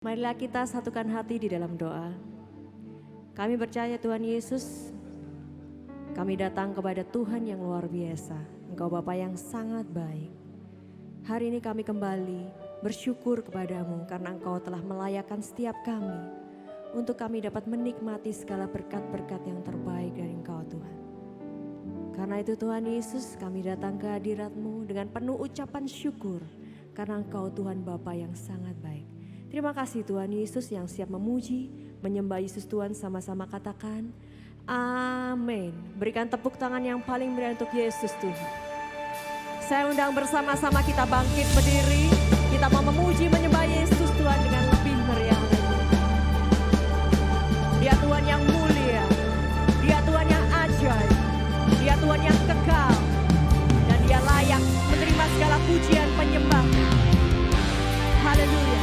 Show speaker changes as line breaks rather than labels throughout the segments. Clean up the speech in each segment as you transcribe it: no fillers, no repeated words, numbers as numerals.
Marilah kita satukan hati di dalam doa. Kami percaya Tuhan Yesus, kami datang kepada Tuhan yang luar biasa. Engkau Bapa yang sangat baik. Hari ini kami kembali bersyukur kepadamu karena Engkau telah melayakkan setiap kami untuk kami dapat menikmati segala berkat-berkat yang terbaik dari Engkau Tuhan. Karena itu Tuhan Yesus, kami datang ke hadirat-Mu dengan penuh ucapan syukur karena Engkau Tuhan Bapa yang sangat baik. Terima kasih Tuhan Yesus yang siap memuji, menyembah Yesus Tuhan, sama-sama katakan amin. Berikan tepuk tangan yang paling meriah untuk Yesus Tuhan. Saya undang bersama-sama kita bangkit berdiri, kita mau memuji menyembah Yesus Tuhan dengan lebih meriah lagi. Dia Tuhan yang mulia, Dia Tuhan yang ajaib, Dia Tuhan yang kekal, dan Dia layak menerima segala pujian penyembah. Haleluya.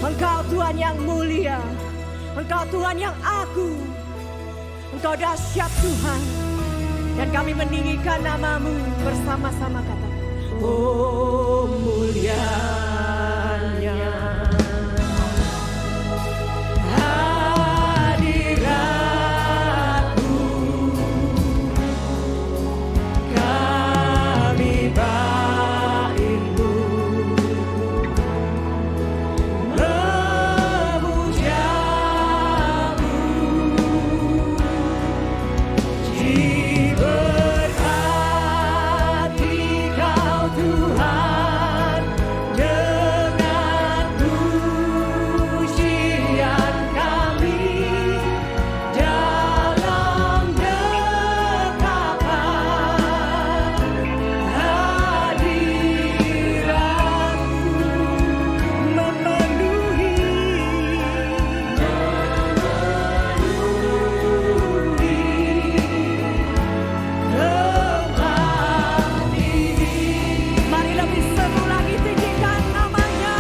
Engkau Tuhan yang mulia, Engkau Tuhan yang agung,
Engkau dahsyat Tuhan. Dan kami meninggikan nama-Mu bersama-sama kata, oh mulianya hadirat-Mu, kami baik-Mu memuja-Mu. Diberkati Kau Tuhan dengan pujian kami dalam dekapan hadirat-Mu memenuhi tempat ini. Mari lebih seru lagi tinggikan namanya.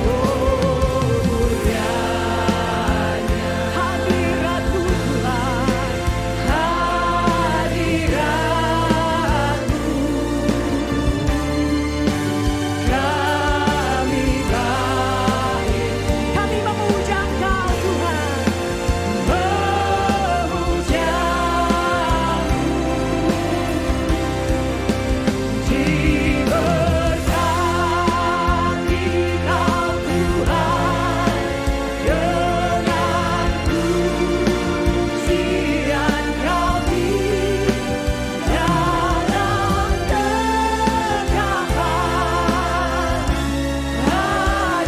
Oh mulianya hadirat-Mu Tuhan, hadirat-Mu kami baik. Kami memuja Engkau Tuhan, memuja-Mu. Diberkati Kau Tuhan dengan pujian kami dalam dekapan hadirat-Mu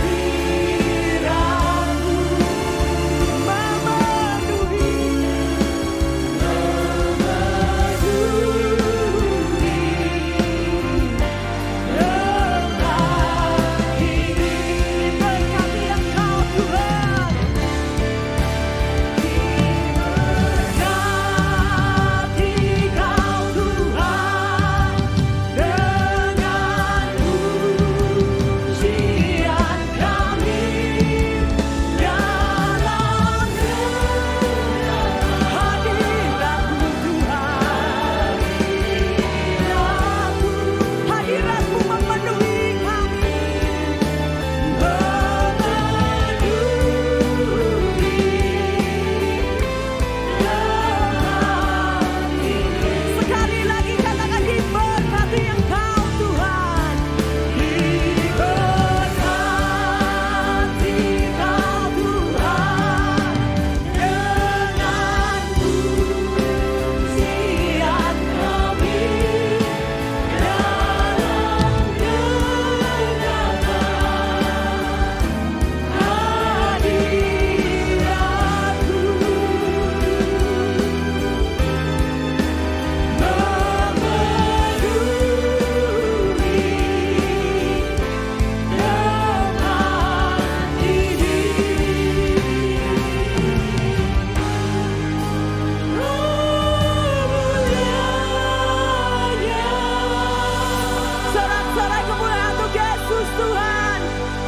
sorak-sorai kemuliaan untuk Yesus Tuhan.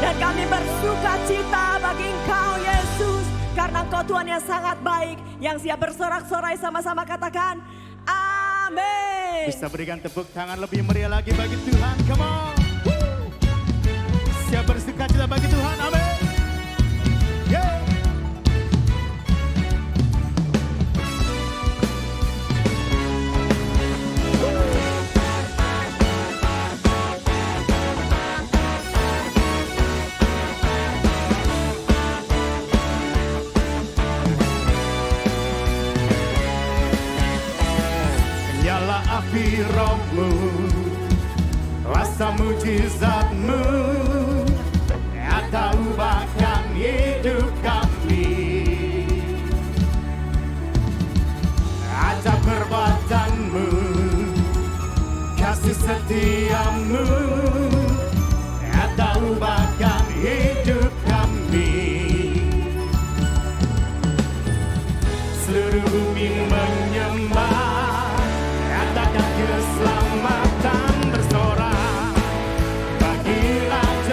Dan kami bersuka cita bagi Engkau Yesus, karena Engkau Tuhan yang sangat baik. Yang siap bersorak-sorai sama-sama katakan amin.
Bisa berikan tepuk tangan lebih meriah lagi bagi Tuhan. Come on. Woo. Siap bersuka cita bagi Tuhan. Amin. Yeah. Nyala api Roh-Mu, rasa mujizat-Mu, nyata ubahkan hidup kami. Ajak perbuatan-Mu, kasih setia-Mu, nyata ubahkan hidup kami. Seluruh bumi menyembah, keselamatan bersorak bagi Raja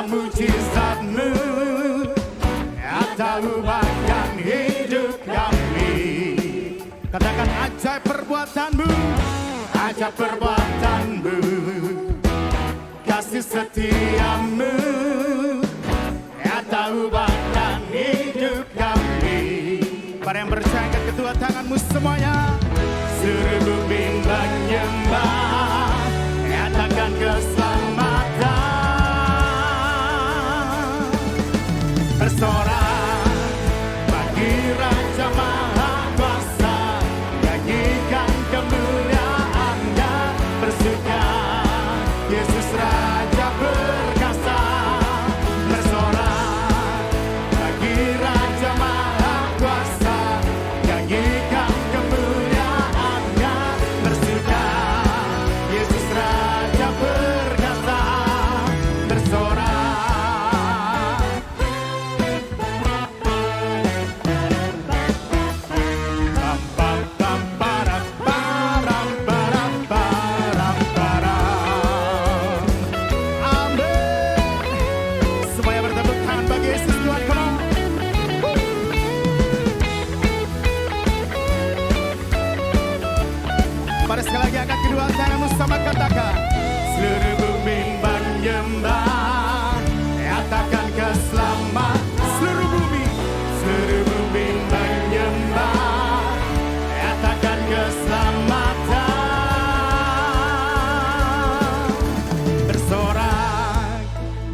mujizat-Mu atau ubahkan hidup kami. Katakan ajaib perbuatan-Mu, ajaib perbuatan-Mu, kasih setia-Mu atau ubahkan hidup kami. Para yang percaya angkat kedua tanganmu semuanya. Seluruh bumi menyembah, nyatakan keselamatan. Bersorak bagi Raja Maha Kuasa, nyanyikan kemuliaan-Nya, bersuka Yesus Raja perkasa. Bersorak bagi Raja Maha Kuasa, nyanyikan kemuliaan-Nya, bersuka Yesus Raja perkasa. Bersorak. Semuanya bertepuk tangan bagi Yesus Tuhan, come on. Mari sekali lagi angkat kedua tanganmu sama katakan. Seluruh bumi menyembah, nyatakan keselamatan. Seluruh bumi menyembah, nyatakan keselamatan. Bersorak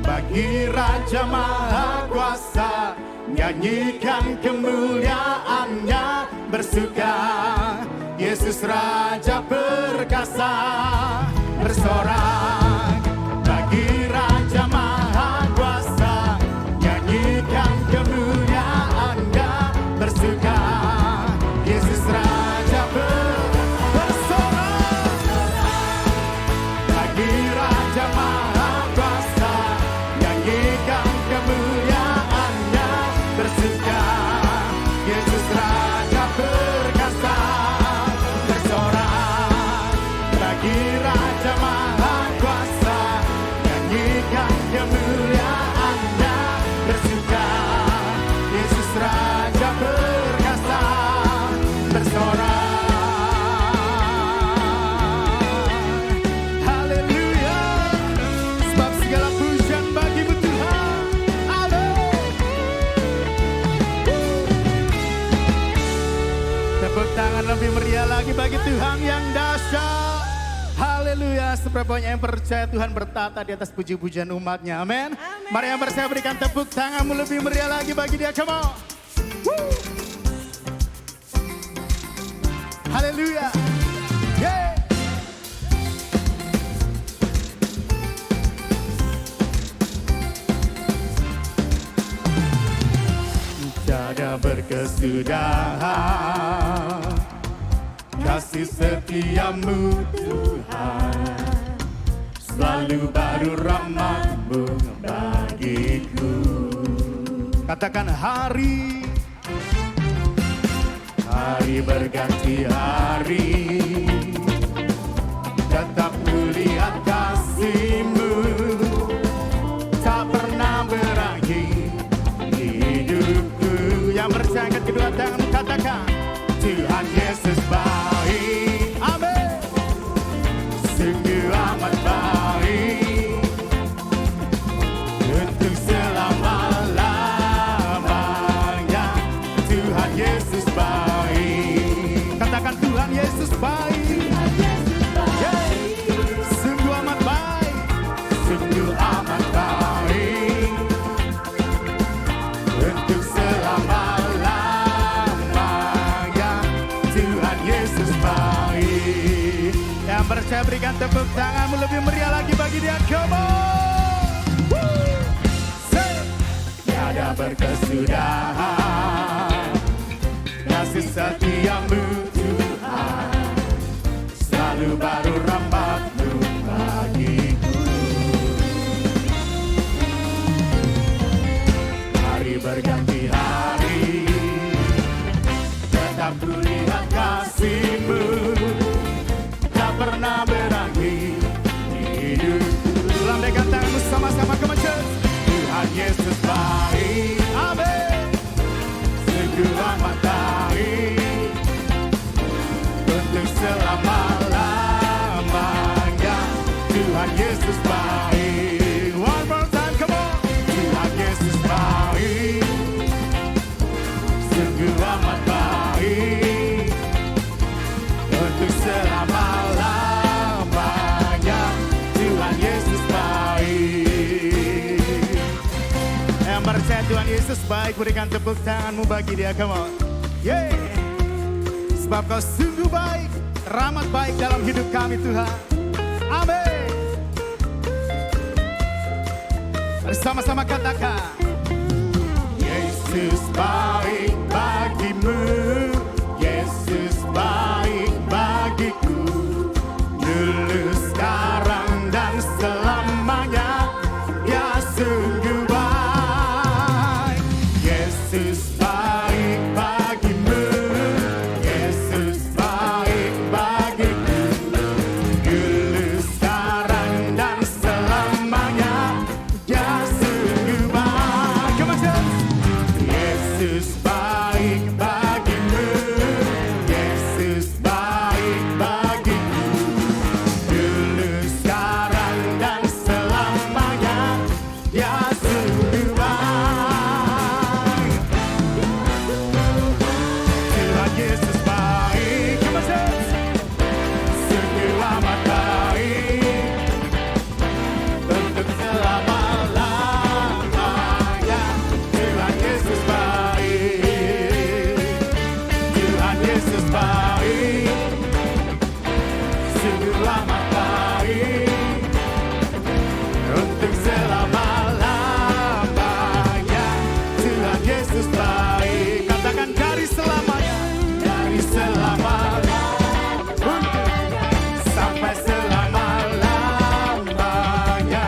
bagi Raja Maha Kuasa, nyanyikan kemuliaan-Nya, bersuka Yesus Raja perkasa. Bersorak bagi Raja Maha Kuasa, nyanyikan kemuliaan-Nya, bersuka Yesus Raja bersorak bagi Raja Maha Kuasa, nyanyikan kemuliaan-Nya, bersuka Yesus Raja perkasa. Bersorak bagi Raja Maha Kuasa, nyanyikan kemuliaan-Nya, bersuka Yesus Raja perkasa. Bersorak. Haleluya. Sebab segala pujian bagi-Mu Tuhan. Amin. Tepuk tangan lebih meriah lagi bagi Tuhan yang dahsyat. Haleluya. Seberapanya yang percaya Tuhan bertata di atas puji-pujian umat-Nya. Amin. Mari yang percaya berikan tepuk tanganmu lebih meriah lagi bagi Dia. Come on. Woo. Haleluya. Yeah. Tiada berkesudahan kasih setia-Mu Tuhan, selalu baru rahmat-Mu bagiku. Katakan hari berganti hari, tetap kulihat kasih-Mu, tak pernah berakhir hidupku. Yang percaya angkat kedua tanganmu katakan, Tuhan Yesus baik. Amin. Sungguh amat baik untuk selama-lamanya. Tuhan Yesus baik. Katakan Tuhan Yesus baik. Yeah. Sungguh amat baik. Sungguh amat baik untuk selama-lamanya. Tuhan Yesus baik. Yang percaya berikan tepuk tanganmu lebih meriah lagi bagi Dia. Come on. Woo. Say. Tiada berkesudahan kasih setia-Mu Tuhan, selalu baru rahmat-Mu bagiku. Hari berganti hari, tetap kulihat kasih-Mu, tak pernah berakhir hidupku. Lambaikan tanganmu sama-sama, come on church. Tuhan Yesus baik, berikan tepuk tanganmu bagi dia, come on. Yeah. Sebab kau sungguh baik, rahmat baik dalam hidup kami Tuhan. Amin. Bersama-sama katakan. Yesus baik bagimu, Yesus baik bagiku, dulu sekarang dan selamanya, dia sungguh baik. Yesus baik bagimu, Yesus baik bagiku, dulu sekarang dan selamanya, dia sungguh baik. Come on, church. Yesus baik bagimu, Yesus baik bagiku, dulu sekarang dan selamanya, dia sungguh baik. Tuhan Yesus baik, come on, church. Sungguh amat baik, untuk selama-lamanya. Tuhan Yesus baik, Tuhan Yesus baik, sungguh amat baik, untuk selama-lamanya. Tuhan Yesus baik, katakan dari selamanya, dari selamanya, untuk sampai selama-lamanya,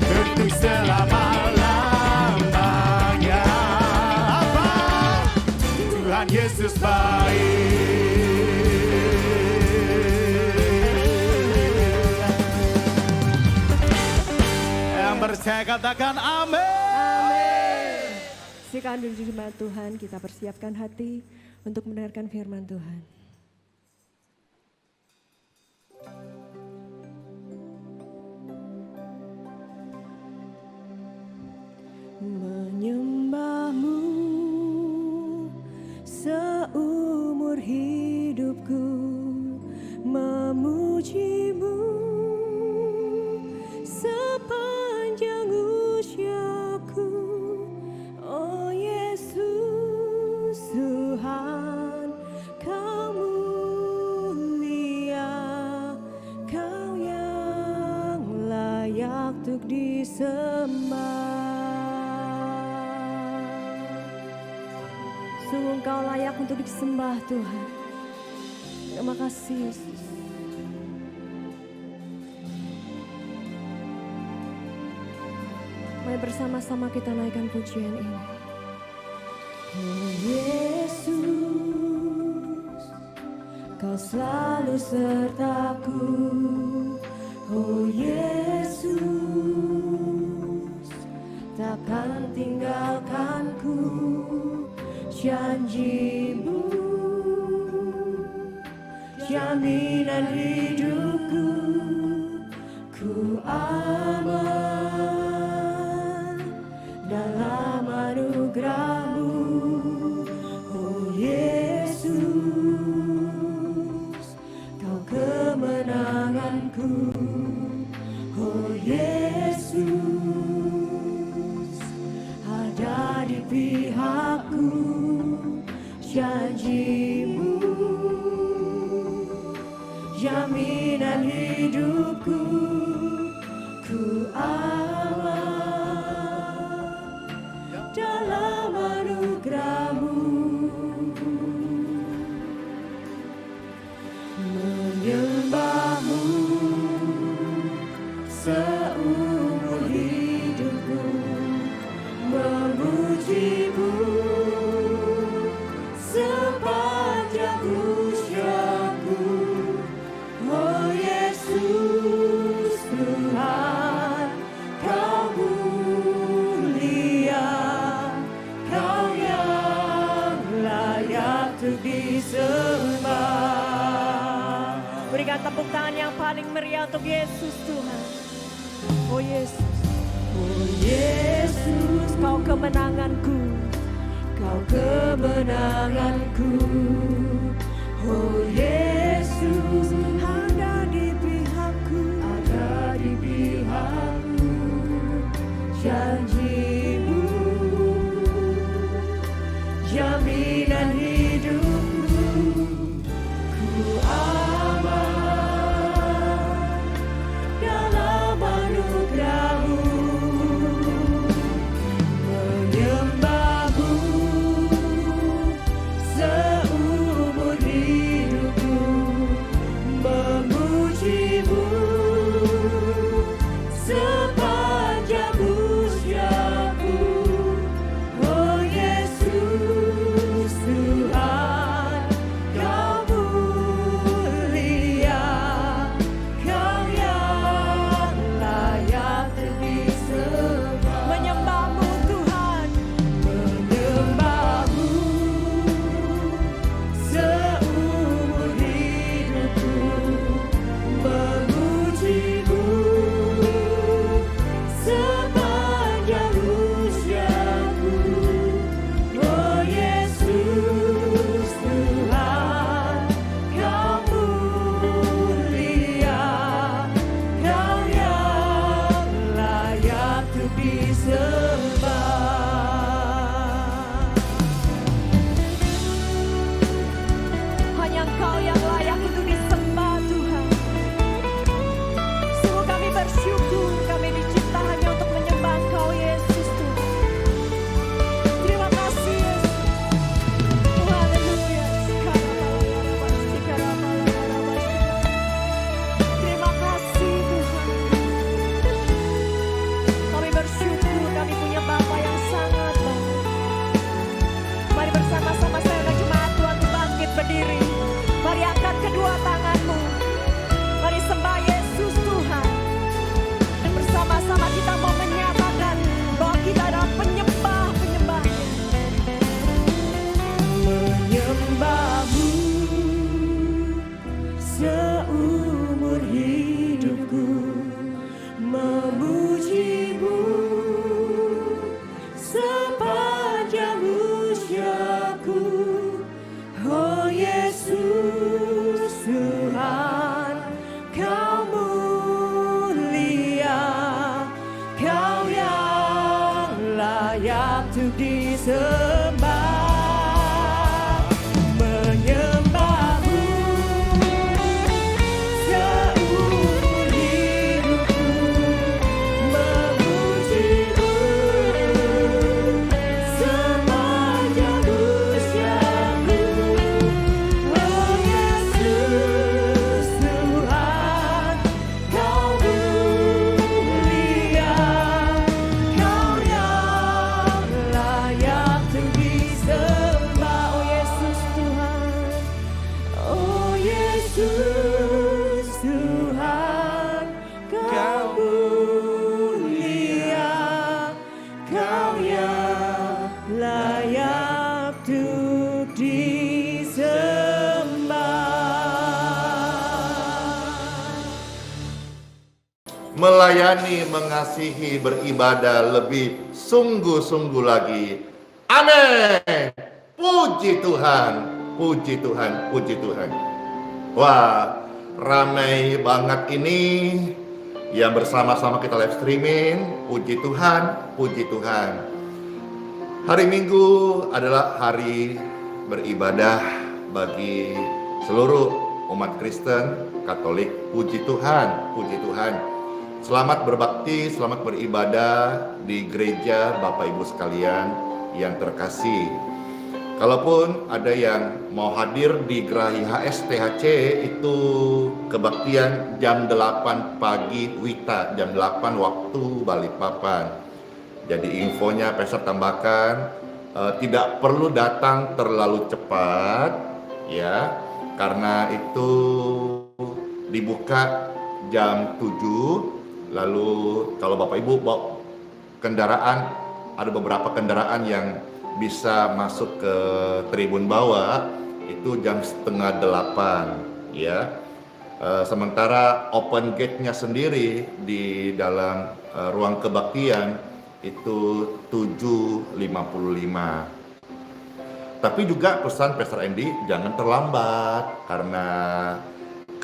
untuk selama-lamanya. Apa? Tuhan Yesus baik. Yang percaya katakan amin.
Silakan duduk di hadirat Tuhan, kita persiapkan hati untuk mendengarkan firman Tuhan. Menyembahmu seumur hidupku, memujimu sepanjang usiaku. Oh Yesus Tuhan, Kau mulia, Kau yang layak untuk disembah. Sungguh Engkau layak untuk disembah Tuhan. Terima kasih Yesus. Mari bersama-sama kita naikkan pujian ini. Oh Yesus, Kau selalu sertaku. Oh Yesus, takkan tinggalkanku. Janji-Mu, jaminan hidupku, ku aman dalam anugerah-Mu. Oh Yesus, Kau kemenanganku. Oh Yesus, ada di pihakku. Janji-Mu, jaminan hidupku, ku aman dalam anugerah-Mu. Menyembah-Mu seumur hidupku, memuji-Mu sepanjang usiaku. Oh Yesus Tuhan, Kau mulia, Kau yang layak untuk disembah. Berikan tepuk tangan yang paling meriah untuk Yesus Tuhan. Oh Yesus, oh Yesus, Kau kemenanganku, Kau kemenanganku. Oh Yesus, ada di pihakku, ada di pihakku. Janji-Mu, Engkau yang layak untuk disembah Tuhan. Sungguh kami bersyukur, kami dicipta hanya untuk menyembah Engkau Yesus Tuhan. Terima kasih Yesus. Haleluya. Terima kasih Tuhan. Kami bersyukur kami punya Bapa yang sangat baik. Mari bersama-sama saya undang jemaat Tuhan untuk bangkit berdiri. Mari angkat kedua tanganmu. Mari sembah Yesus Tuhan. Dan bersama-sama kita mau menyatakan bahwa kita adalah penyembah-penyembahnya. Menyembahmu seumur hidupku, memujimu sepanjang usiaku. Oh Yesus Tuhan, Kau mulia, Kau yang layak untuk disembah. Menyembahmu seumur hidupku, memujimu sepanjang usiaku. Oh Yesus Tuhan, Kau mulia, Kau yang layak untuk disembah. Oh Yesus Tuhan, oh Yesus Tuhan, Kau mulia, Kau yang layak untuk disembah.
Melayani, mengasihi, beribadah lebih sungguh-sungguh lagi. Amin. Puji Tuhan, puji Tuhan, puji Tuhan. Wah, ramai banget ini yang bersama-sama kita live streaming. Puji Tuhan, puji Tuhan. Hari Minggu adalah hari beribadah bagi seluruh umat Kristen, Katolik. Puji Tuhan, puji Tuhan. Selamat berbakti, selamat beribadah di gereja Bapak Ibu sekalian yang terkasih. Kalaupun ada yang mau hadir di Geraha IHS THC, itu kebaktian jam 8 pagi WITA, jam 8 waktu Balikpapan. Jadi infonya Pastor tambahkan, tidak perlu datang terlalu cepat ya, karena itu dibuka jam 7. Lalu kalau Bapak Ibu bawa kendaraan, ada beberapa kendaraan yang bisa masuk ke tribun bawah itu jam 7:30 ya. Sementara open gate-nya sendiri di dalam ruang kebaktian itu 7:55. Tapi juga pesan Pastor Andy, jangan terlambat karena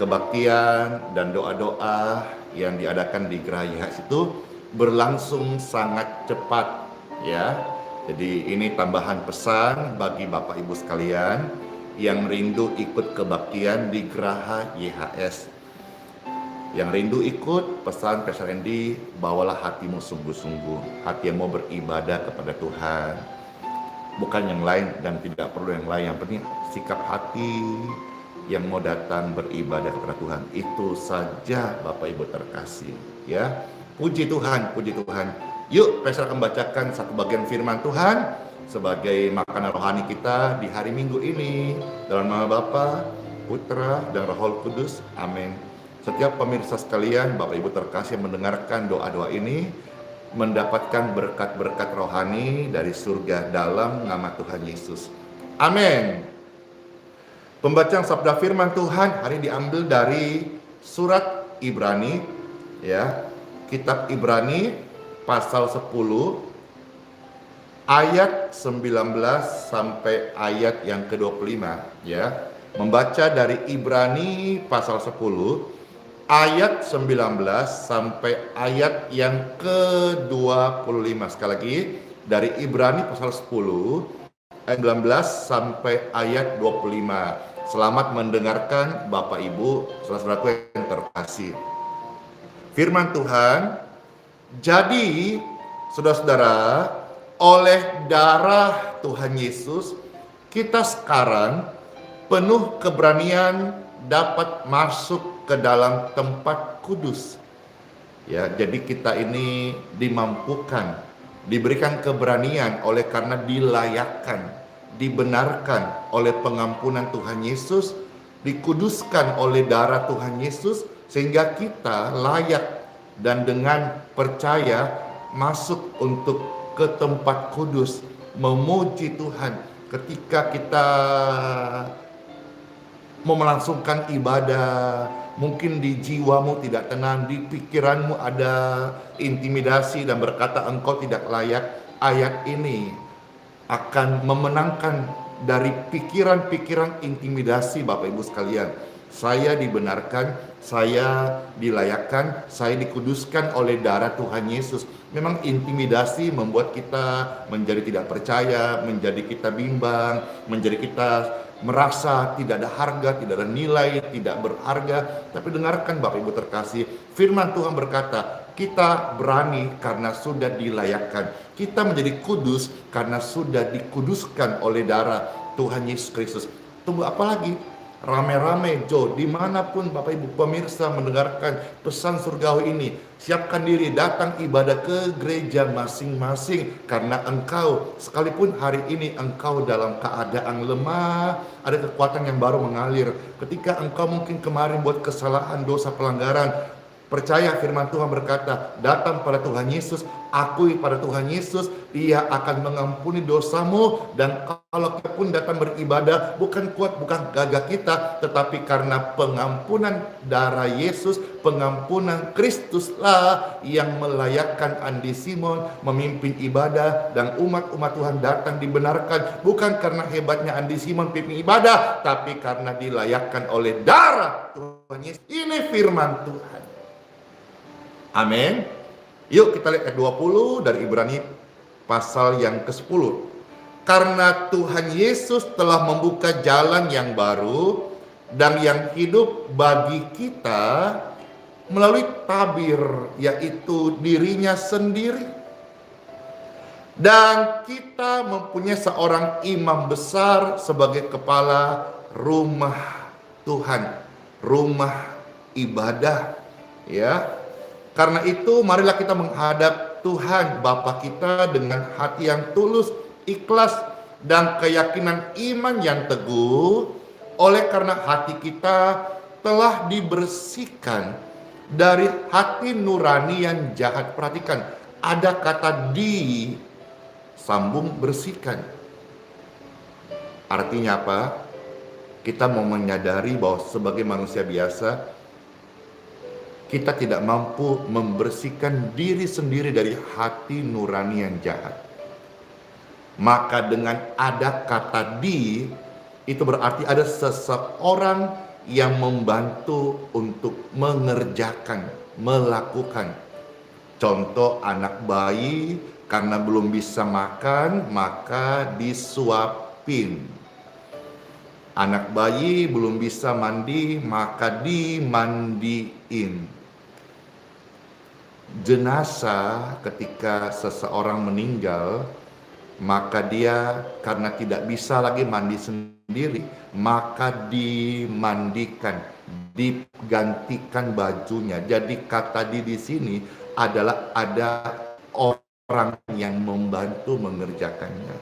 kebaktian dan doa-doa yang diadakan di Geraha IHS itu berlangsung sangat cepat ya. Jadi ini tambahan pesan bagi Bapak Ibu sekalian yang rindu ikut kebaktian di Geraha IHS. Yang rindu ikut, pesan Pastor Andy, bawalah hatimu sungguh-sungguh, hati yang mau beribadah kepada Tuhan. Bukan yang lain dan tidak perlu yang lain, yang penting sikap hati yang mau datang beribadah kepada Tuhan. Itu saja Bapak Ibu terkasih ya. Puji Tuhan, puji Tuhan. Yuk, Pastor akan bacakan satu bagian firman Tuhan sebagai makanan rohani kita di hari Minggu ini. Dalam nama Bapa, Putra, dan Roh Kudus. Amin. Setiap pemirsa sekalian, Bapak Ibu terkasih yang mendengarkan doa-doa ini mendapatkan berkat-berkat rohani dari surga dalam nama Tuhan Yesus. Amin. Pembacaan sabda firman Tuhan hari diambil dari surat Ibrani ya. Kitab Ibrani pasal 10 ayat 19 sampai ayat yang ke-25 ya. Membaca dari Ibrani pasal 10 ayat 19 sampai ayat yang ke-25. Sekali lagi dari Ibrani pasal 10 ayat 19 sampai ayat 25. Selamat mendengarkan Bapak Ibu, saudara-saudaraku yang terkasih. Firman Tuhan, jadi saudara-saudara, oleh darah Tuhan Yesus, kita sekarang penuh keberanian dapat masuk ke dalam tempat kudus. Ya, jadi kita ini dimampukan, diberikan keberanian oleh karena dilayakkan, dibenarkan oleh pengampunan Tuhan Yesus, dikuduskan oleh darah Tuhan Yesus, sehingga kita layak dan dengan percaya masuk untuk ke tempat kudus, memuji Tuhan. Ketika kita mau melangsungkan ibadah, mungkin di jiwamu tidak tenang, di pikiranmu ada intimidasi dan berkata engkau tidak layak, ayat ini akan memenangkan dari pikiran-pikiran intimidasi Bapak Ibu sekalian. Saya dibenarkan, saya dilayakkan, saya dikuduskan oleh darah Tuhan Yesus. Memang intimidasi membuat kita menjadi tidak percaya, menjadi kita bimbang, menjadi kita merasa tidak ada harga, tidak ada nilai, tidak berharga. Tapi dengarkan Bapak Ibu terkasih, firman Tuhan berkata, kita berani karena sudah dilayakkan. Kita menjadi kudus karena sudah dikuduskan oleh darah Tuhan Yesus Kristus. Tunggu apa lagi? Rame-rame dimanapun Bapak Ibu pemirsa mendengarkan pesan surgawi ini, siapkan diri datang ibadah ke gereja masing-masing. Karena engkau, sekalipun hari ini engkau dalam keadaan lemah, ada kekuatan yang baru mengalir. Ketika engkau mungkin kemarin buat kesalahan, dosa, pelanggaran, percaya firman Tuhan berkata, datang pada Tuhan Yesus, akui pada Tuhan Yesus, Dia akan mengampuni dosamu. Dan kalau kita pun datang beribadah, bukan kuat, bukan gagah kita, tetapi karena pengampunan darah Yesus, pengampunan Kristuslah yang melayakkan Andi Simon memimpin ibadah, dan umat-umat Tuhan datang dibenarkan, bukan karena hebatnya Andi Simon pimpin ibadah, tapi karena dilayakkan oleh darah Tuhan Yesus. Ini firman Tuhan. Amin. Yuk kita lihat ayat 20 dari Ibrani pasal yang ke-10. Karena Tuhan Yesus telah membuka jalan yang baru dan yang hidup bagi kita melalui tabir, yaitu dirinya sendiri. Dan kita mempunyai seorang imam besar sebagai kepala rumah Tuhan, rumah ibadah, ya. Karena itu marilah kita menghadap Tuhan Bapa kita dengan hati yang tulus, ikhlas, dan keyakinan iman yang teguh. Oleh karena hati kita telah dibersihkan dari hati nurani yang jahat. Perhatikan, ada kata di sambung bersihkan. Artinya apa? Kita mau menyadari bahwa sebagai manusia biasa, kita tidak mampu membersihkan diri sendiri dari hati nurani yang jahat. Maka dengan ada kata di, itu berarti ada seseorang yang membantu untuk mengerjakan, melakukan. Contoh anak bayi karena belum bisa makan, maka disuapin. Anak bayi belum bisa mandi, maka dimandiin. Jenazah ketika seseorang meninggal, maka dia karena tidak bisa lagi mandi sendiri, maka dimandikan, digantikan bajunya. Jadi kata di sini adalah ada orang yang membantu mengerjakannya.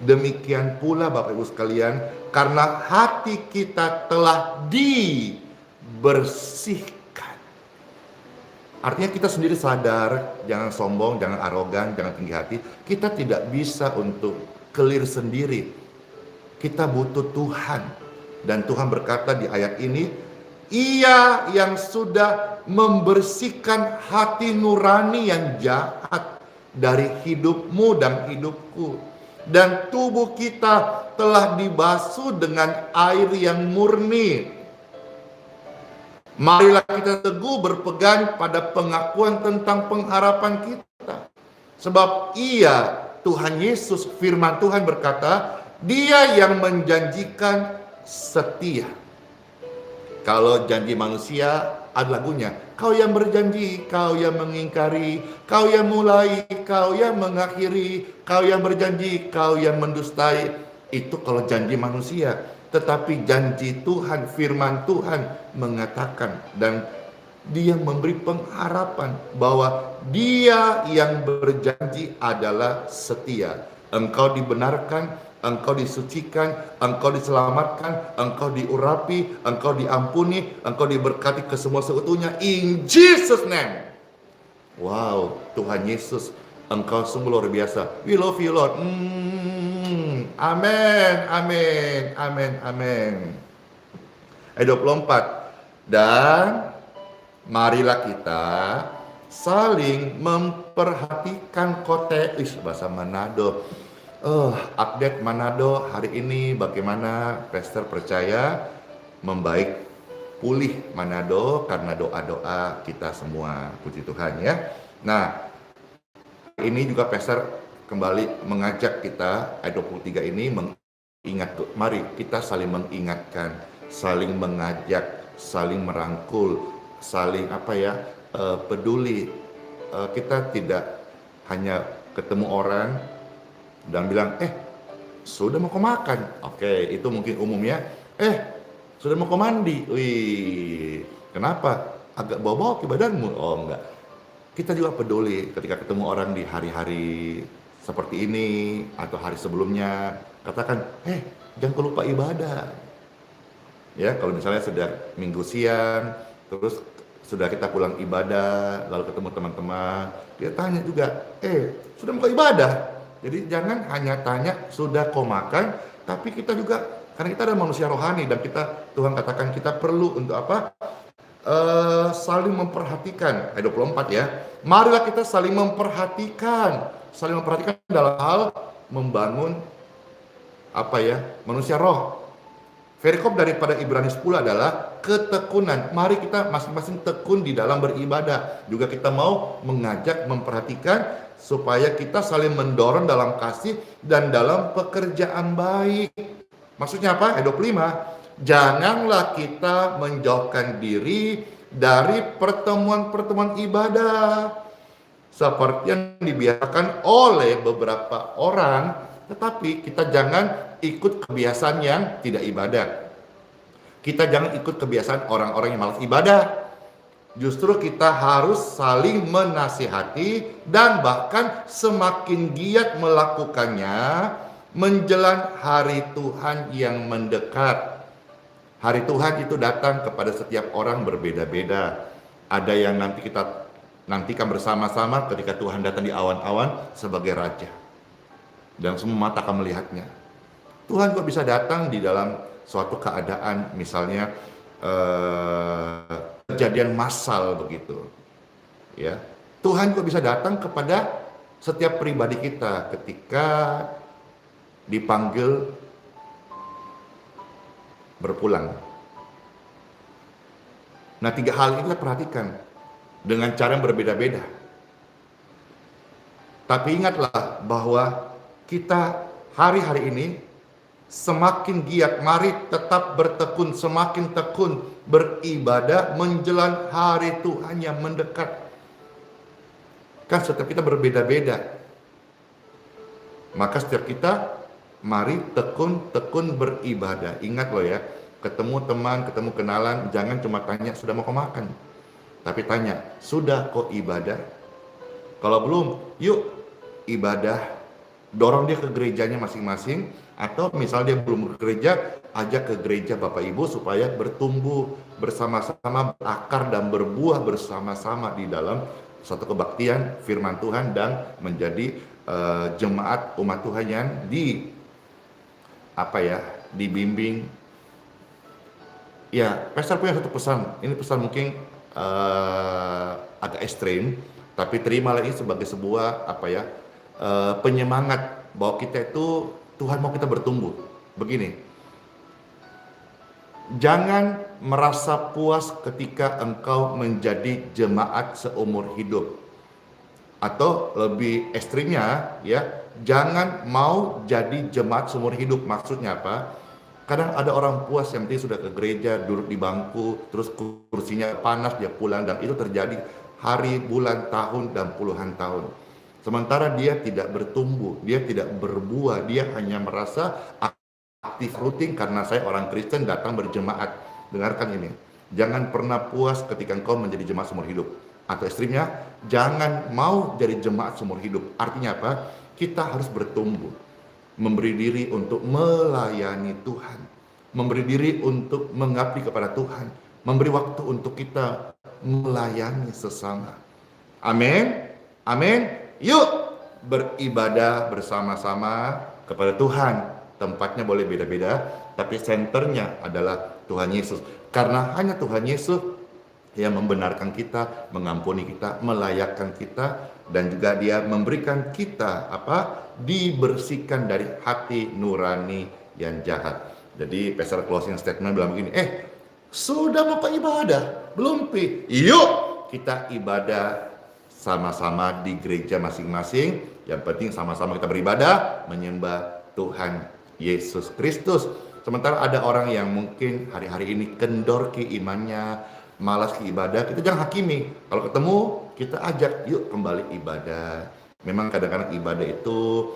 Demikian pula Bapak Ibu sekalian, karena hati kita telah dibersihkan. Artinya kita sendiri sadar, jangan sombong, jangan arogan, jangan tinggi hati. Kita tidak bisa untuk clear sendiri. Kita butuh Tuhan. Dan Tuhan berkata di ayat ini, Ia yang sudah membersihkan hati nurani yang jahat dari hidupmu dan hidupku. Dan tubuh kita telah dibasuh dengan air yang murni. Marilah kita teguh berpegang pada pengakuan tentang pengharapan kita. Sebab Ia, Tuhan Yesus, firman Tuhan berkata, Dia yang menjanjikan setia. Kalau janji manusia ada lagunya, kau yang berjanji, kau yang mengingkari, kau yang mulai, kau yang mengakhiri, kau yang berjanji, kau yang mendustai. Itu kalau janji manusia. Tetapi janji Tuhan, firman Tuhan mengatakan, dan Dia memberi pengharapan bahwa Dia yang berjanji adalah setia. Engkau dibenarkan, engkau disucikan, engkau diselamatkan, engkau diurapi, engkau diampuni, engkau diberkati ke semua seutuhnya. In Jesus name. Wow, Tuhan Yesus, engkau sungguh luar biasa. We love you Lord. Amin, amin, amin, amin. Ayat 24. Dan marilah kita saling memperhatikan konteks bahasa Manado. Update Manado hari ini bagaimana Pastor percaya membaik, pulih Manado karena doa-doa kita semua, puji Tuhan ya. Nah, ini juga Pastor kembali mengajak kita ayat 23 ini mengingat, mari kita saling mengingatkan, saling mengajak, saling merangkul, saling peduli. Kita tidak hanya ketemu orang dan bilang, sudah mau kau makan? Oke, itu mungkin umumnya. Sudah mau kau mandi? Wih, kenapa? Agak bau-bau ke badanmu? Oh enggak. Kita juga peduli ketika ketemu orang di hari-hari seperti ini atau hari sebelumnya. Katakan, jangan kau lupa ibadah. Ya, kalau misalnya sudah minggu siang, terus sudah kita pulang ibadah, lalu ketemu teman-teman, dia tanya juga, sudah mau ibadah? Jadi jangan hanya tanya, sudah kau makan, tapi kita juga, karena kita ada manusia rohani, dan kita, Tuhan katakan kita perlu untuk apa? Saling memperhatikan, ayat 24 ya. Marilah kita saling memperhatikan dalam hal membangun manusia roh. Perikop daripada Ibrani 10 adalah ketekunan. Mari kita masing-masing tekun di dalam beribadah. Juga kita mau mengajak, memperhatikan supaya kita saling mendorong dalam kasih dan dalam pekerjaan baik. Maksudnya apa? Ayat 25. Janganlah kita menjauhkan diri dari pertemuan-pertemuan ibadah seperti yang dibiasakan oleh beberapa orang, tetapi kita jangan ikut kebiasaan yang tidak ibadah. Kita jangan ikut kebiasaan orang-orang yang malas ibadah. Justru kita harus saling menasihati dan bahkan semakin giat melakukannya menjelang hari Tuhan yang mendekat. Hari Tuhan itu datang kepada setiap orang berbeda-beda. Ada yang nanti kita nantikan bersama-sama ketika Tuhan datang di awan-awan sebagai Raja. Dan semua mata akan melihatnya. Tuhan kok bisa datang di dalam suatu keadaan misalnya kejadian massal begitu. Ya. Tuhan kok bisa datang kepada setiap pribadi kita ketika dipanggil berpulang. Nah, 3 hal ini kita perhatikan dengan cara yang berbeda-beda. Tapi ingatlah bahwa kita hari-hari ini semakin giat, mari tetap bertekun, semakin tekun beribadah menjelang hari Tuhan yang mendekat. Kan setiap kita berbeda-beda. Maka setiap kita mari tekun beribadah. Ingat loh ya, ketemu teman, ketemu kenalan, jangan cuma tanya sudah mau kau makan. Tapi tanya, sudah kau ibadah? Kalau belum, yuk ibadah. Dorong dia ke gerejanya masing-masing, atau misal dia belum ke gereja, ajak ke gereja Bapak Ibu supaya bertumbuh bersama-sama, berakar dan berbuah bersama-sama di dalam suatu kebaktian firman Tuhan dan menjadi jemaat umat Tuhan yang dibimbing. Ya, Pastor punya satu pesan. Ini pesan mungkin agak ekstrim, tapi terimalah ini sebagai sebuah penyemangat bahwa kita itu Tuhan mau kita bertumbuh. Begini, jangan merasa puas ketika engkau menjadi jemaat seumur hidup, atau lebih ekstrimnya ya, jangan mau jadi jemaat seumur hidup. Maksudnya apa? Kadang ada orang puas yang penting sudah ke gereja, duduk di bangku, terus kursinya panas, dia pulang, dan itu terjadi hari, bulan, tahun, dan puluhan tahun. Sementara dia tidak bertumbuh, dia tidak berbuah, dia hanya merasa aktif rutin karena saya orang Kristen datang berjemaat. Dengarkan ini, jangan pernah puas ketika engkau menjadi jemaat seumur hidup. Atau ekstrimnya, jangan mau jadi jemaat seumur hidup. Artinya apa? Kita harus bertumbuh. Memberi diri untuk melayani Tuhan, memberi diri untuk mengabdi kepada Tuhan, memberi waktu untuk kita melayani sesama. Amin, amin. Yuk beribadah bersama-sama kepada Tuhan. Tempatnya boleh beda-beda, tapi senternya adalah Tuhan Yesus. Karena hanya Tuhan Yesus yang membenarkan kita, mengampuni kita, melayakkan kita, dan juga dia memberikan kita dibersihkan dari hati nurani yang jahat. Jadi pastor closing statement bilang begini, sudah mau ibadah? Belum pi? Yuk kita ibadah sama-sama di gereja masing-masing. Yang penting sama-sama kita beribadah, menyembah Tuhan Yesus Kristus. Sementara ada orang yang mungkin hari-hari ini kendor ke imannya, malas ke ibadah, kita jangan hakimi. Kalau ketemu, kita ajak, yuk kembali ibadah. Memang kadang-kadang ibadah itu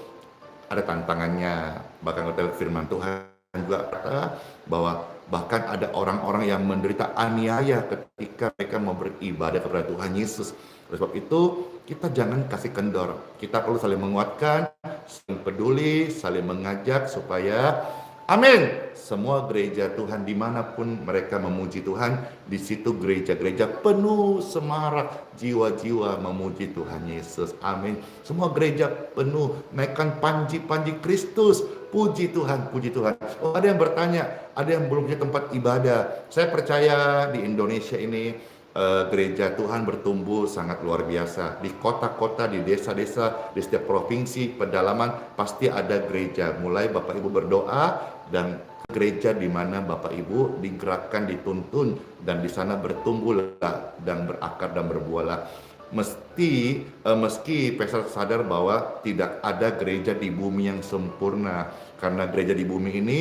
ada tantangannya. Bahkan kita firman Tuhan juga kata bahwa bahkan ada orang-orang yang menderita aniaya ketika mereka mau beribadah kepada Tuhan Yesus. Oleh sebab itu, kita jangan kasih kendor. Kita perlu saling menguatkan, saling peduli, saling mengajak supaya amin. Semua gereja Tuhan dimanapun mereka memuji Tuhan, di situ gereja-gereja penuh semarak jiwa-jiwa memuji Tuhan Yesus. Amin. Semua gereja penuh naikkan panji-panji Kristus. Puji Tuhan, puji Tuhan. Oh, ada yang bertanya, ada yang belum punya tempat ibadah. Saya percaya di Indonesia ini gereja Tuhan bertumbuh sangat luar biasa. Di kota-kota, di desa-desa, di setiap provinsi, pedalaman pasti ada gereja. Mulai Bapak Ibu berdoa dan gereja di mana Bapak Ibu digerakkan, dituntun, dan di sana bertumbuhlah dan berakar dan berbuahlah. Meski pastor sadar bahwa tidak ada gereja di bumi yang sempurna, karena gereja di bumi ini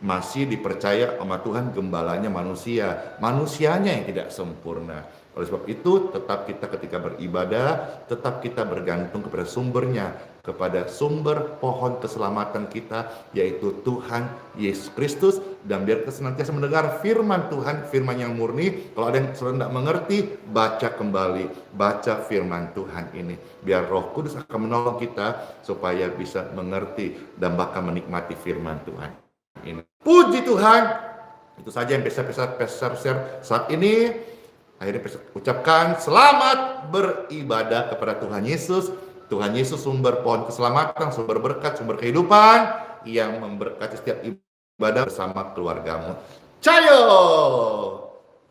masih dipercaya sama Tuhan gembalanya manusianya yang tidak sempurna. Oleh sebab itu, tetap kita ketika beribadah, tetap kita bergantung kepada sumbernya, kepada sumber pohon keselamatan kita, yaitu Tuhan Yesus Kristus. Dan biar kita senantiasa mendengar firman Tuhan, firman yang murni. Kalau ada yang sudah tidak mengerti, baca kembali, baca firman Tuhan ini. Biar Roh Kudus akan menolong kita supaya bisa mengerti dan bahkan menikmati firman Tuhan ini. Puji Tuhan. Itu saja yang bisa share saat ini. Akhirnya ucapkan selamat beribadah kepada Tuhan Yesus. Tuhan Yesus sumber pohon keselamatan, sumber berkat, sumber kehidupan yang memberkati setiap ibadah bersama keluargamu. Cayo!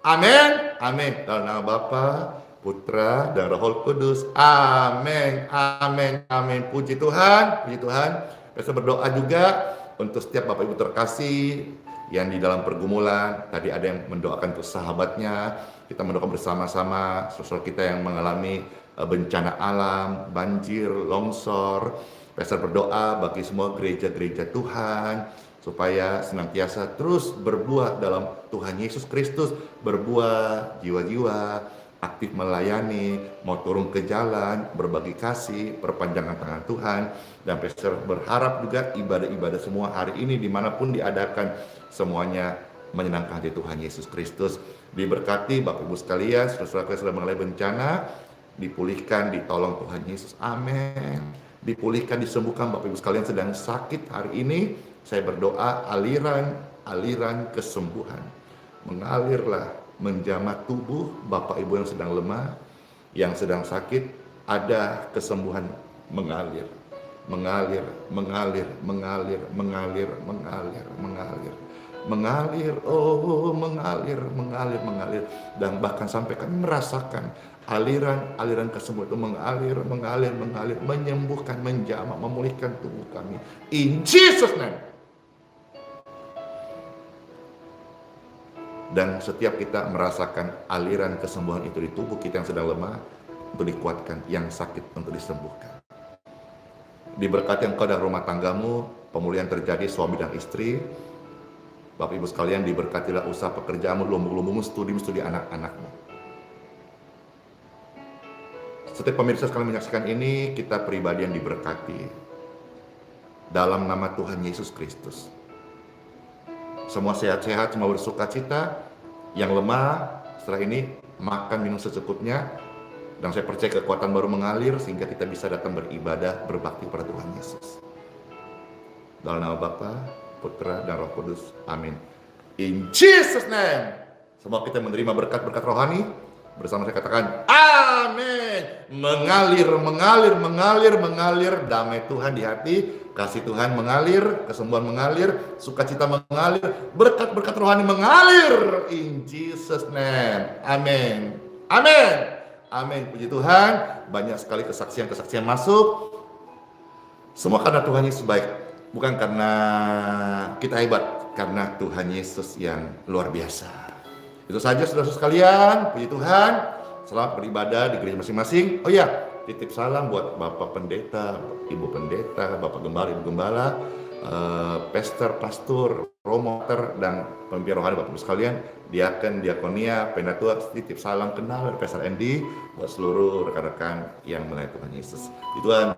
Amin. Amin. Dalam nama Bapa, Putra, dan Roh Kudus. Amin. Amin. Amin. Puji Tuhan. Puji Tuhan. Bisa berdoa juga untuk setiap Bapak Ibu terkasih yang di dalam pergumulan. Tadi ada yang mendoakan untuk sahabatnya. Kita mendoakan bersama-sama saudara kita yang mengalami bencana alam, banjir, longsor. Pastor berdoa bagi semua gereja-gereja Tuhan supaya senantiasa terus berbuah dalam Tuhan Yesus Kristus, berbuah jiwa-jiwa, aktif melayani, mau turun ke jalan, berbagi kasih, perpanjangan tangan Tuhan. Dan pastor berharap juga ibadah-ibadah semua hari ini dimanapun diadakan, semuanya menyenangkan hati Tuhan Yesus Kristus. Diberkati Bapak Ibu sekalian, saudara-saudara sudah mengalami bencana, dipulihkan, ditolong Tuhan Yesus. Amin. Dipulihkan, disembuhkan. Bapak Ibu sekalian sedang sakit hari ini, saya berdoa aliran kesembuhan mengalirlah, menjamah tubuh Bapak Ibu yang sedang lemah, yang sedang sakit. Ada kesembuhan mengalir, mengalir, mengalir, mengalir, mengalir, mengalir, mengalir, mengalir, oh mengalir, mengalir, mengalir. Dan bahkan sampai kami merasakan aliran kesembuhan itu mengalir, mengalir, mengalir, menyembuhkan, menjamah, memulihkan tubuh kami. In Jesus name. Dan setiap kita merasakan aliran kesembuhan itu di tubuh kita yang sedang lemah, untuk dikuatkan, yang sakit untuk disembuhkan. Diberkati engkau dan rumah tanggamu, pemulihan terjadi suami dan istri. Bapak Ibu sekalian, diberkatilah usaha pekerjaanmu, lumbung-lumbungmu, studi anak-anakmu. Setiap pemirsa sekalian menyaksikan ini, kita pribadi yang diberkati dalam nama Tuhan Yesus Kristus. Semua sehat-sehat, semua bersuka cita. Yang lemah setelah ini makan minum secukupnya, dan saya percaya kekuatan baru mengalir sehingga kita bisa datang beribadah, berbakti pada Tuhan Yesus. Dalam nama Bapa, Putra, dan Roh Kudus. Amin. In Jesus name. Semua kita menerima berkat-berkat rohani. Bersama saya katakan, amin. Mengalir, mengalir, mengalir, mengalir. Damai Tuhan di hati, kasih Tuhan mengalir, kesembuhan mengalir, sukacita mengalir, berkat-berkat rohani mengalir. In Jesus name. Amin. Amin. Amin. Puji Tuhan. Banyak sekali kesaksian-kesaksian masuk. Semua karena Tuhan Yesus baik. Bukan karena kita hebat, karena Tuhan Yesus yang luar biasa. Itu saja saudara-saudara sekalian, puji Tuhan. Selamat beribadah di gereja masing-masing. Oh ya, titip salam buat Bapak Pendeta, Ibu Pendeta, Bapak Gembala, Ibu Gembala, Pastor, Pastor, Promoter, dan pemimpin rohani Bapak Ibu sekalian, Diaken, Diakonia, Penatua, titip salam kenal dari Pastor Andy buat seluruh rekan-rekan yang melayani Tuhan Yesus. Tuhan,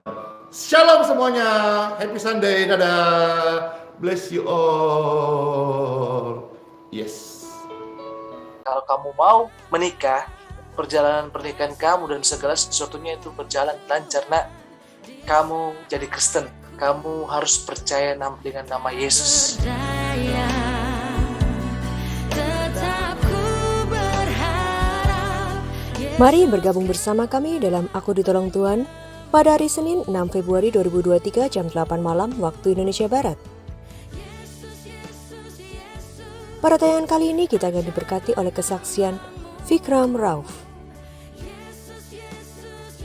shalom semuanya, happy Sunday, dadah, bless you all. Yes.
Kalau kamu mau menikah, perjalanan pernikahan kamu dan segala sesuatunya itu berjalan lancar, nak. Kamu jadi Kristen, kamu harus percaya dengan nama Yesus.
Mari bergabung bersama kami dalam Aku Ditolong Tuhan pada hari Senin 6 Februari 2023 jam 8 malam waktu Indonesia Barat. Pada tayangan kali ini kita akan diberkati oleh kesaksian Vikram Rauf.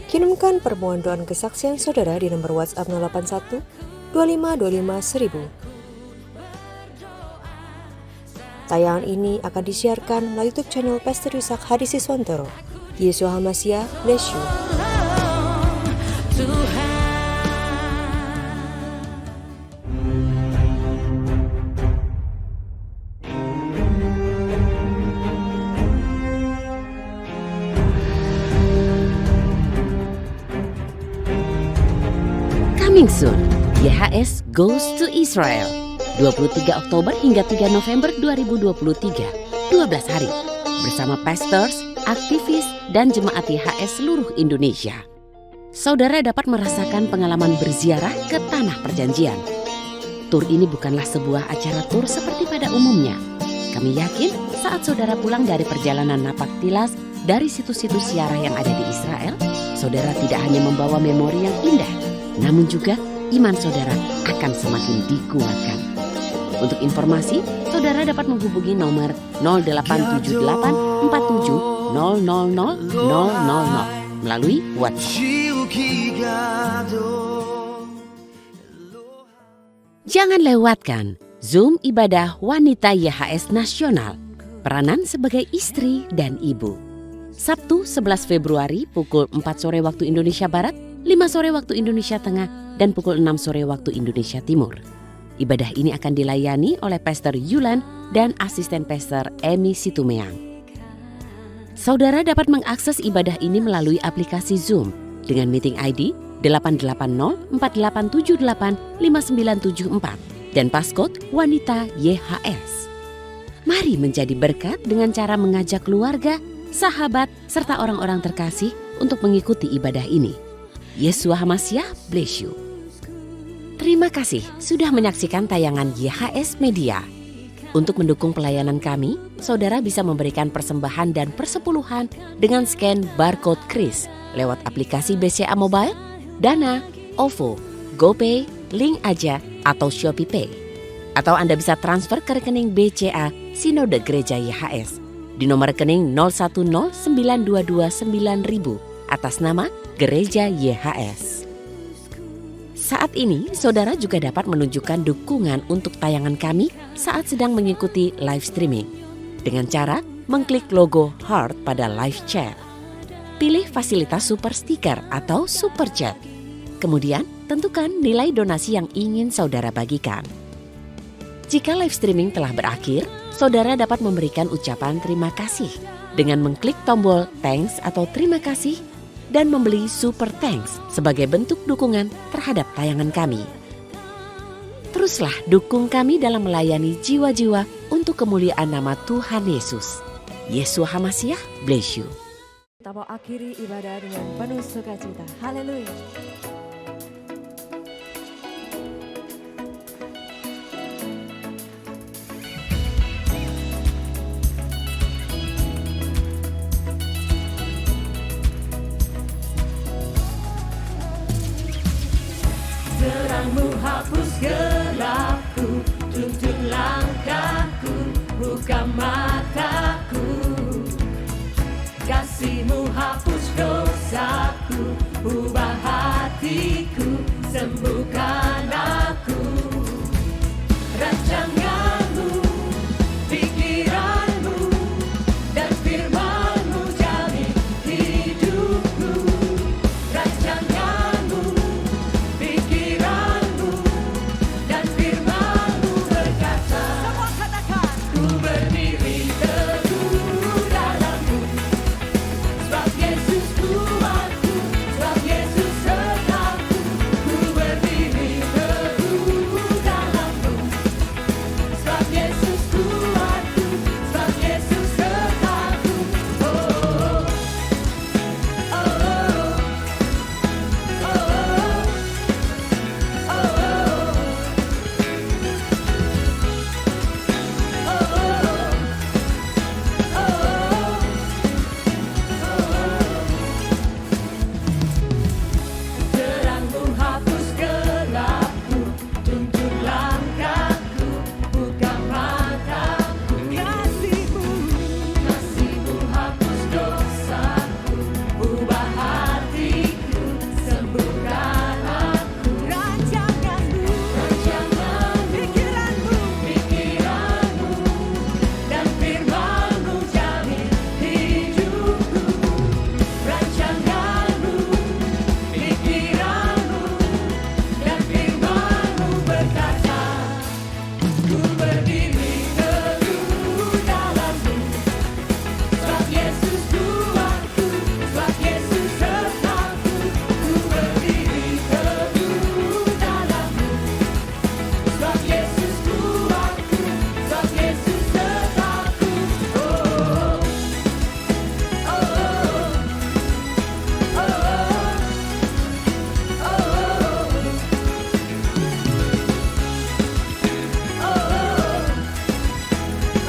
Kirimkan permohonan doa kesaksian saudara di nomor WhatsApp 081 2525 1000. Tayangan ini akan disiarkan melalui YouTube channel Pastor Yusak Hadisiswantoro. Yesus Hamasia, bless you.
Coming soon, YHS Goes to Israel. 23 Oktober hingga 3 November 2023, 12 hari. Bersama pastors, aktivis, dan jemaat YHS seluruh Indonesia. Saudara dapat merasakan pengalaman berziarah ke Tanah Perjanjian. Tur ini bukanlah sebuah acara tur seperti pada umumnya. Kami yakin saat saudara pulang dari perjalanan napak tilas dari situs-situs ziarah yang ada di Israel, saudara tidak hanya membawa memori yang indah, namun juga iman saudara akan semakin dikuatkan. Untuk informasi, saudara dapat menghubungi nomor 0878 47 000 000 melalui WhatsApp. Jangan lewatkan Zoom Ibadah Wanita YHS Nasional, peranan sebagai istri dan ibu. Sabtu 11 Februari pukul 4 sore waktu Indonesia Barat, 5 sore waktu Indonesia Tengah, dan pukul 6 sore waktu Indonesia Timur. Ibadah ini akan dilayani oleh Pastor Yulan dan asisten Pastor Emi Situmeang. Saudara dapat mengakses ibadah ini melalui aplikasi Zoom dengan meeting ID 88048785974 dan passcode Wanita YHS. Mari menjadi berkat dengan cara mengajak keluarga, sahabat, serta orang-orang terkasih untuk mengikuti ibadah ini. Yesus Hamasia, bless you. Terima kasih sudah menyaksikan tayangan YHS Media. Untuk mendukung pelayanan kami, saudara bisa memberikan persembahan dan persepuluhan dengan scan barcode kris lewat aplikasi BCA Mobile, Dana, OVO, GoPay, Link Aja, atau Shopee Pay. Atau Anda bisa transfer ke rekening BCA Sinode Gereja YHS di nomor rekening 0109229000 atas nama Gereja YHS. Saat ini, saudara juga dapat menunjukkan dukungan untuk tayangan kami saat sedang mengikuti live streaming dengan cara mengklik logo heart pada live chat. Pilih fasilitas super sticker atau super chat. Kemudian, tentukan nilai donasi yang ingin saudara bagikan. Jika live streaming telah berakhir, saudara dapat memberikan ucapan terima kasih dengan mengklik tombol thanks atau terima kasih dan membeli super thanks sebagai bentuk dukungan terhadap tayangan kami. Teruslah dukung kami dalam melayani jiwa-jiwa untuk kemuliaan nama Tuhan Yesus. Yeshua HaMashiach bless you.
Kita mau akhiri ibadah dengan penuh sukacita. Haleluya.
Terangmu hapus gelapku, tuntun langkahku, buka mataku. Kasih-Mu hapus dosaku, ubah hatiku, sembuhkan aku. Rancangan-Mu, pikiran-Mu, dan firman-Mu jamin hidupku. Rancangan-Mu, pikiran-Mu, dan firman-Mu berkata, semua katakan, ku berdiri teguh dalam-Mu. Sebab Yesus kuatku, sebab Yesus sertaku, ku berdiri teguh dalam-Mu. Sebab Yesus kuatku, sebab Yesus sertaku. Oh, oh, oh, oh, Terang-Mu hapus gelapku, tuntun langkahku, buka mataku. Kasih-Mu hapus dosaku, ubah hatiku, sembuhkan aku. Rancangan-Mu, pikiran-Mu, dan firman-Mu jamin hidupku. Rancangan-Mu, pikiran-Mu, dan firman-Mu berkata, ku berdiri teguh dalam-Mu. Sebab Yesus kuatku, sebab Yesus sertaku, ku berdiri teguh dalam-Mu. Sebab Yesus kuatku, sebab Yesus sertaku. Oh, oh,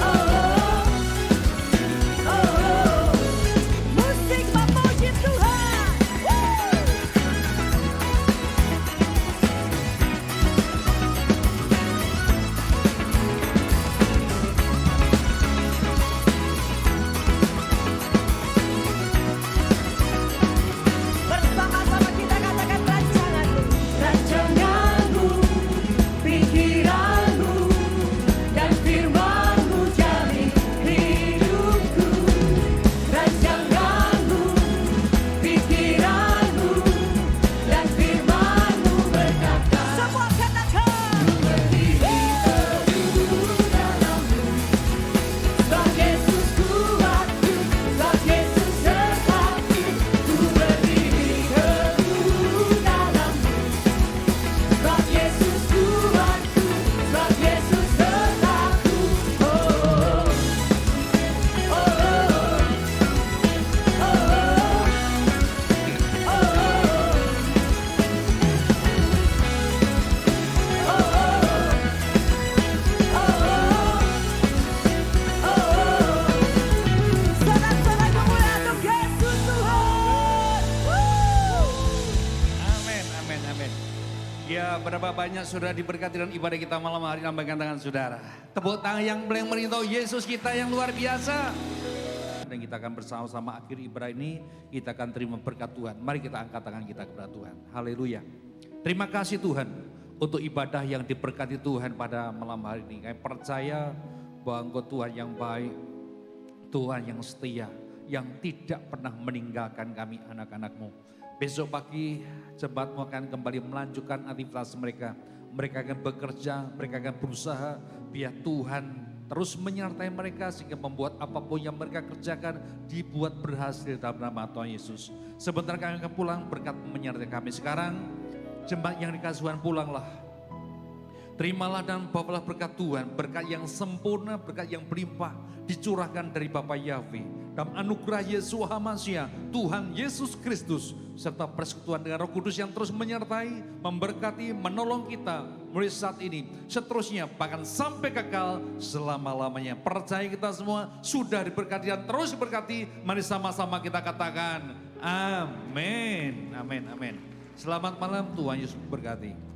oh, oh, musik memuji Tuhan. Bersama-sama kita katakan rancangan-Mu. Rancangan-Mu, pikiran-Mu, dan firman-Mu jamin hidupku. Rancangan-Mu, pikiran-Mu, dan firman-Mu berkata, semua katakan, ku berdiri teguh dalam-Mu. Sebab Yesus kuatku, sebab Yesus sertaku, ku berdiri teguh dalam-Mu. Sebab Yesus kuatku, sebab Yesus sertaku. Oh, oh, oh, sorak-sorai kemuliaan untuk Yesus Tuhan.
Amin, amin, amin. Ya, berapa banyak saudara diberkati dalam ibadah kita malam hari, lambaikan tangan saudara. Tepuk tangan yang boleh merintau Yesus kita yang luar biasa. Dan kita akan bersama-sama akhir ibadah ini, kita akan terima berkat Tuhan. Mari kita angkat tangan kita kepada Tuhan. Haleluya. Terima kasih Tuhan untuk ibadah yang diberkati Tuhan pada malam hari ini. Kami percaya bahwa Engkau Tuhan yang baik, Tuhan yang setia, yang tidak pernah meninggalkan kami anak-anak-Mu. Besok pagi jemaat-Mu akan kembali melanjutkan aktivitas mereka mereka akan bekerja, mereka akan berusaha, biar Tuhan terus menyertai mereka sehingga membuat apapun yang mereka kerjakan dibuat berhasil dalam nama Tuhan Yesus. Sebentar kami akan pulang, berkat menyertai kami. Sekarang jemaat yang dikasih Tuhan, pulanglah. Terimalah dan bawalah berkat Tuhan, berkat yang sempurna, berkat yang berlimpah dicurahkan dari Bapa Yahweh. Dalam anugerah Yeshua HaMashiach, Tuhan Yesus Kristus, serta persekutuan dengan Roh Kudus yang terus menyertai, memberkati, menolong kita mulai saat ini, seterusnya, bahkan sampai kekal selama-lamanya. Percaya kita semua sudah diberkati dan terus diberkati. Mari sama-sama kita katakan amin, amin, amin. Selamat malam, Tuhan Yesus berkati.